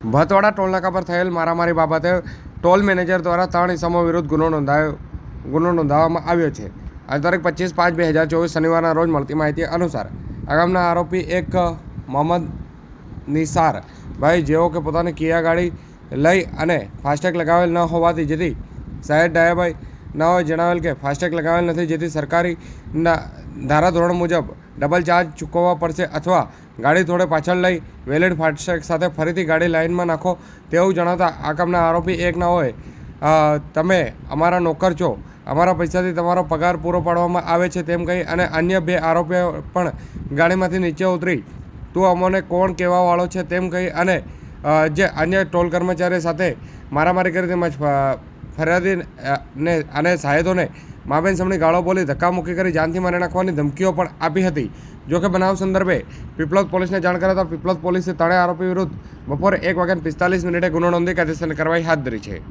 ભતવાડા ટોલનાકા પર થયેલ મારામારી બાબતે ટોલ મેનેજર દ્વારા 3 ઇસમો વિરુદ્ધ ગુનો નોંધવામાં આવ્યો છે. આજ તારીખ 25/5/2024 શનિવારના રોજ મળતી માહિતી અનુસાર આ ગામના આરોપી એક મોહમ્મદ નિસાર ભાઈ જેઓ કે પોતાની કિયા ગાડી લઈ અને ફાસ્ટેગ લગાવેલ ન હોવાથી જેથી સાહેબ ડાયાભાઈ નાઓએ જણાવેલ કે ફાસ્ટેગ લગાવેલ નથી, જેથી સરકારી ધારાધોરણ મુજબ ડબલ ચાર્જ ચૂકવવા પડશે અથવા ગાડી થોડે પાછળ લઈ વેલિડ ફાસ્ટેગ સાથે ફરીથી ગાડી લાઇનમાં નાખો તેવું જણાવતા આ કામના આરોપી એક નાઓએ તમે અમારા નોકર છો, અમારા પૈસાથી તમારો પગાર પૂરો પાડવામાં આવે છે તેમ કહી અને અન્ય 2 આરોપીઓ પણ ગાડીમાંથી નીચે ઉતરી તું અમોને કોણ કહેવા વાળો છે તેમ કહી અને જે અન્ય ટોલ કર્મચારી સાથે મારામારી કરી તેમજ ફરિયાદી અને સાહેદોને માબેન સમની ગાળો બોલી ધક્કામુક્કી કરી જાનથી મારી નાખવાની ધમકીઓ પણ આપી હતી. જોકે બનાવ સંદર્ભે પીપલોદ પોલીસને જાણ કરાતા પીપલોદ પોલીસે 3 આરોપી વિરુદ્ધ બપોરે 1:45 ગુનો નોંધી કાયદેસરની કાર્યવાહી હાથ ધરી છે.